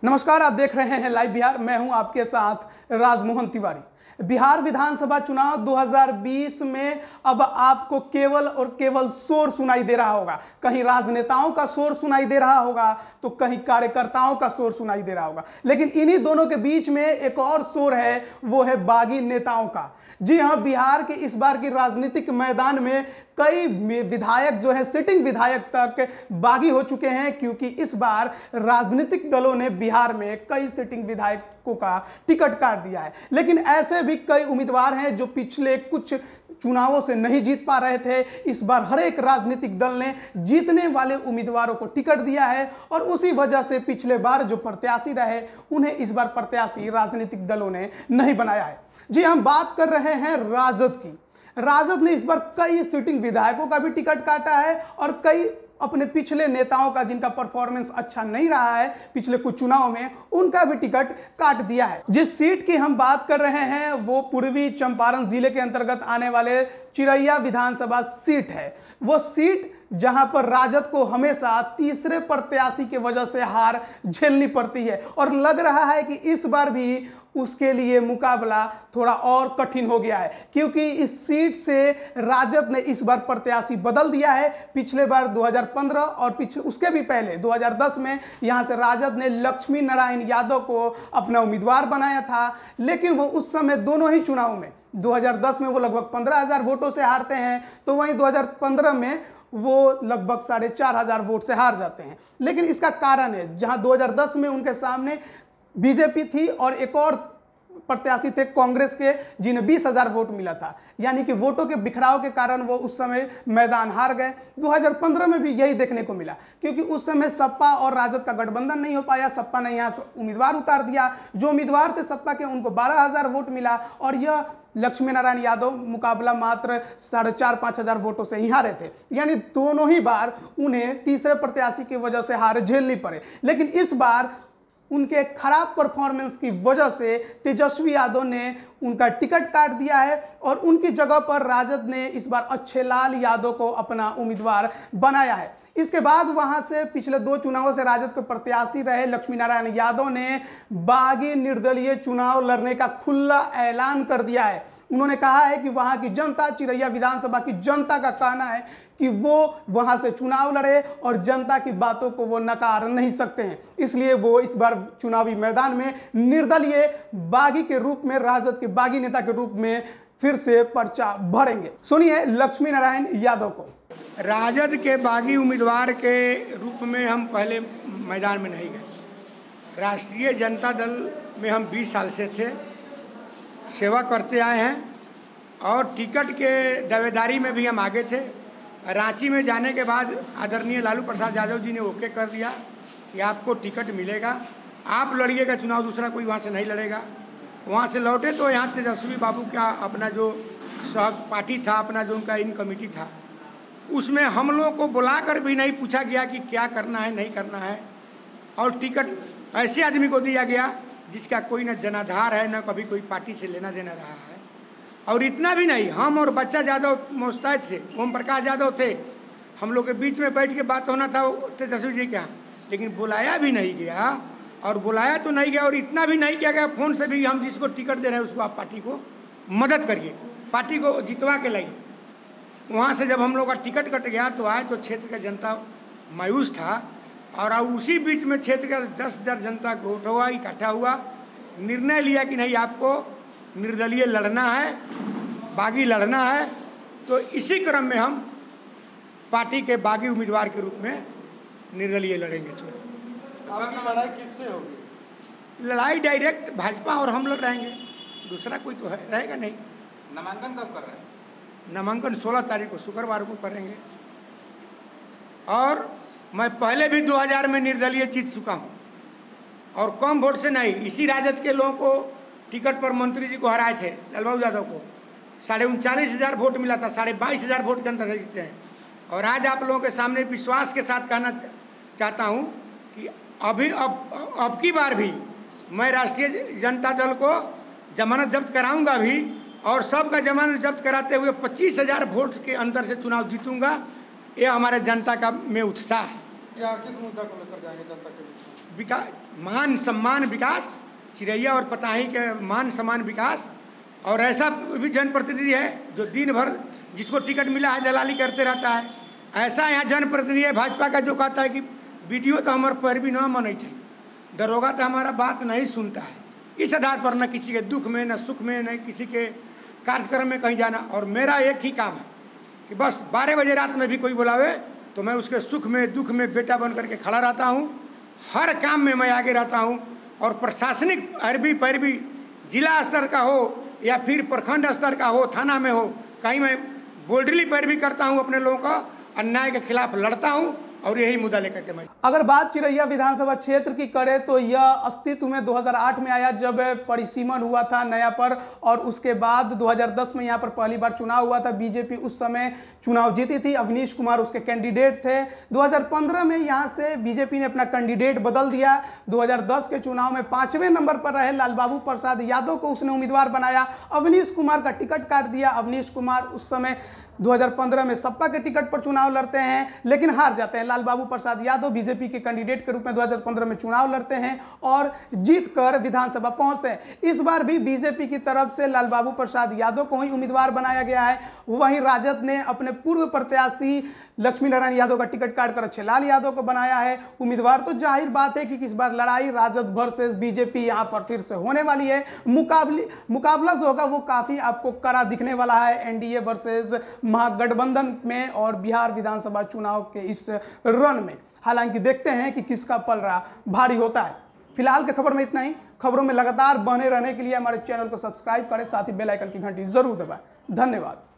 नमस्कार, आप देख रहे हैं लाइव बिहार। मैं हूं आपके साथ राजमोहन तिवारी। बिहार विधानसभा चुनाव 2020 में अब आपको केवल और केवल शोर सुनाई दे रहा होगा। कहीं राजनेताओं का शोर सुनाई दे रहा होगा तो कहीं कार्यकर्ताओं का शोर सुनाई दे रहा होगा, लेकिन इन्हीं दोनों के बीच में एक और शोर है, वो है बागी नेताओं का। जी हां, बिहार के इस बार की राजनीतिक मैदान में कई विधायक जो है सिटिंग विधायक तक बागी हो चुके हैं, क्योंकि इस बार राजनीतिक दलों ने बिहार में कई सिटिंग विधायकों का टिकट काट दिया है। लेकिन ऐसे भी कई उम्मीदवार हैं जो पिछले कुछ चुनावों से नहीं जीत पा रहे थे। इस बार हर एक राजनीतिक दल ने जीतने वाले उम्मीदवारों को टिकट दिया है और उसी वजह से पिछले बार जो प्रत्याशी रहे उन्हें इस बार प्रत्याशी राजनीतिक दलों ने नहीं बनाया है। जी, हम बात कर रहे हैं राजद की। राजद ने इस बार कई सिटिंग विधायकों का भी टिकट काटा है और कई अपने पिछले नेताओं का, जिनका परफॉर्मेंस अच्छा नहीं रहा है पिछले कुछ चुनाव में, उनका भी टिकट काट दिया है। जिस सीट की हम बात कर रहे हैं वो पूर्वी चंपारण जिले के अंतर्गत आने वाले चिरैया विधानसभा सीट है। वो सीट जहां पर राजद को हमेशा तीसरे प्रत्याशी की वजह से हार झेलनी पड़ती है और लग रहा है कि इस बार भी उसके लिए मुकाबला थोड़ा और कठिन हो गया है, क्योंकि इस सीट से राजद ने इस बार प्रत्याशी बदल दिया है। पिछले बार 2015 और पिछले उसके भी पहले 2010 में यहां से राजद ने लक्ष्मी नारायण यादव को अपना उम्मीदवार बनाया था, लेकिन वो उस समय दोनों ही चुनाव में 2010 में वो लगभग 15,000 वोटों से हारते हैं, तो वहीं 2015 में वो लगभग 4,500 वोट से हार जाते हैं। लेकिन इसका कारण है, जहां 2010 में उनके सामने बीजेपी थी और एक और प्रत्याशी थे कांग्रेस के, जिन्हें 20,000 वोट मिला था, यानी कि वोटों के बिखराव के कारण वो उस समय मैदान हार गए। 2015 में भी यही देखने को मिला, क्योंकि उस समय सपा और राजद का गठबंधन नहीं हो पाया। सपा ने यहाँ से उम्मीदवार उतार दिया, जो उम्मीदवार थे सपा के उनको 12,000 वोट मिला और यह लक्ष्मी नारायण यादव मुकाबला मात्र 4,500 वोटों से ही हारे थे। यानी दोनों ही बार उन्हें तीसरे प्रत्याशी की वजह से हार झेलनी पड़े। लेकिन इस बार उनके खराब परफॉर्मेंस की वजह से तेजस्वी यादव ने उनका टिकट काट दिया है और उनकी जगह पर राजद ने इस बार अच्छेलाल यादव को अपना उम्मीदवार बनाया है। इसके बाद वहां से पिछले 2 चुनावों से राजद के प्रत्याशी रहे लक्ष्मी नारायण यादव ने बागी निर्दलीय चुनाव लड़ने का खुला ऐलान कर दिया है। उन्होंने कहा है कि वहां की जनता, चिरैया विधानसभा की जनता का कहना है कि वो वहां से चुनाव लड़े और जनता की बातों को वो नकार नहीं सकते हैं, इसलिए वो इस बार चुनावी मैदान में निर्दलीय बागी के रूप में, राजद के बागी नेता के रूप में फिर से पर्चा भरेंगे। सुनिए लक्ष्मी नारायण यादव को। राजद के बागी उम्मीदवार के रूप में हम पहले मैदान में नहीं गए। राष्ट्रीय जनता दल में हम 20 साल से थे, सेवा करते आए हैं और टिकट के दावेदारी में भी हम आगे थे। रांची में जाने के बाद आदरणीय लालू प्रसाद यादव जी ने ओके कर दिया कि आपको टिकट मिलेगा, आप लड़िएगा चुनाव, दूसरा कोई वहाँ से नहीं लड़ेगा। वहाँ से लौटे तो यहाँ तेजस्वी बाबू का अपना जो सह पार्टी था, अपना जो उनका इन कमेटी था, उसमें हम लोगों को बुलाकर भी नहीं पूछा गया कि क्या करना है नहीं करना है, और टिकट ऐसे आदमी को दिया गया जिसका कोई न जनाधार है, न कभी कोई पार्टी से लेना देना रहा है। और इतना भी नहीं, हम और बच्चा यादव मुस्तैद थे, ओम प्रकाश यादव थे, हम लोग के बीच में बैठ के बात होना था तेजस्वी जी का, लेकिन बुलाया भी नहीं गया। और बुलाया तो नहीं गया और इतना भी नहीं किया गया फ़ोन से भी, हम जिसको टिकट दे रहे हैं उसको आप पार्टी को मदद करिए, पार्टी को जितवा के लाइए। वहाँ से जब हम लोग का टिकट कट गया तो आए तो क्षेत्र का जनता मायूस था और उसी बीच में क्षेत्र का 10,000 जनता को हुआ, इकट्ठा हुआ, निर्णय लिया कि नहीं आपको निर्दलीय लड़ना है, बागी लड़ना है। तो इसी क्रम में हम पार्टी के बागी उम्मीदवार के रूप में निर्दलीय लड़ेंगे चुनाव। आपकी लड़ाई किससे होगी? लड़ाई डायरेक्ट भाजपा और हम लोग रहेंगे, दूसरा कोई तो है रहेगा नहीं। नामांकन कब कर रहे हैं? नामांकन 16 तारीख को शुक्रवार को करेंगे। और मैं पहले भी 2000 में निर्दलीय जीत चुका हूँ और कम वोट से नहीं, इसी राजद के लोगों को टिकट पर मंत्री जी को हराए थे, लालबाबू यादव को 39,500 वोट मिला था, 22,500 वोट के अंदर जीते हैं। और आज आप लोगों के सामने विश्वास के साथ कहना चाहता हूँ कि अभी अब की बार भी मैं राष्ट्रीय जनता दल को जमानत जब्त कराऊंगा भी, और सबका जमानत जब्त कराते हुए 25,000 वोट के अंदर से चुनाव जीतूंगा। ये हमारे जनता का में उत्साह है। क्या किस मुद्दा को लेकर जाएंगे जनता के बीच? विकास, मान सम्मान विकास, चिरैया और पताही के मान सम्मान विकास। और ऐसा भी जनप्रतिनिधि है जो दिन भर जिसको टिकट मिला है दलाली करते रहता है। ऐसा यहाँ जनप्रतिनिधि है भाजपा का जो कहता है कि वीडियो तो हमारे पैरवी न मनै चाहिए, दरोगा तो हमारा बात नहीं सुनता है। इस आधार पर न किसी के दुख में, न सुख में, न किसी के कार्यक्रम में कहीं जाना। और मेरा एक ही काम है कि बस 12 बजे रात में भी कोई बुलावे तो मैं उसके सुख में दुख में बेटा बन करके खड़ा रहता हूँ। हर काम में मैं आगे रहता हूँ। और प्रशासनिक अरबी पैरवी जिला स्तर का हो या फिर प्रखंड स्तर का हो, थाना में हो, कहीं मैं बोल्डली पैरवी करता हूँ, अपने लोगों का अन्याय के खिलाफ लड़ता हूँ। और यही मुद्दा लेकर के मैं, अगर बात चिरैया विधानसभा क्षेत्र की करें तो यह अस्तित्व में 2008 में आया जब परिसीमन हुआ था नया पर, और उसके बाद 2010 में यहाँ पर पहली बार चुनाव हुआ था। बीजेपी उस समय चुनाव जीती थी, अवनीश कुमार उसके कैंडिडेट थे। 2015 में यहाँ से बीजेपी ने अपना कैंडिडेट बदल दिया। 2010 के चुनाव में 5वें नंबर पर रहे लालबाबू प्रसाद यादव को उसने उम्मीदवार बनाया, अवनीश कुमार का टिकट काट दिया। अवनीश कुमार उस समय 2015 में सपा के टिकट पर चुनाव लड़ते हैं लेकिन हार जाते हैं। लालबाबू प्रसाद यादव बीजेपी के कैंडिडेट के रूप में 2015 में चुनाव लड़ते हैं और जीतकर विधानसभा पहुंचते हैं। इस बार भी बीजेपी की तरफ से लालबाबू प्रसाद यादव को ही उम्मीदवार बनाया गया है। वहीं राजद ने अपने पूर्व प्रत्याशी लक्ष्मी नारायण यादव का टिकट काटकर अच्छेलाल यादव को बनाया है उम्मीदवार। तो जाहिर बात है कि इस बार लड़ाई राजद वर्सेस बीजेपी यहाँ पर फिर से होने वाली है। मुकाबला जो होगा वो काफी आपको कड़ा दिखने वाला है एनडीए वर्सेस महागठबंधन में और बिहार विधानसभा चुनाव के इस रन में। हालांकि देखते हैं कि किसका पलड़ा भारी होता है। फिलहाल के खबर में इतना ही। खबरों में लगातार बने रहने के लिए हमारे चैनल को सब्सक्राइब करें, साथ ही बेल आइकन की घंटी जरूर दबाएं। धन्यवाद।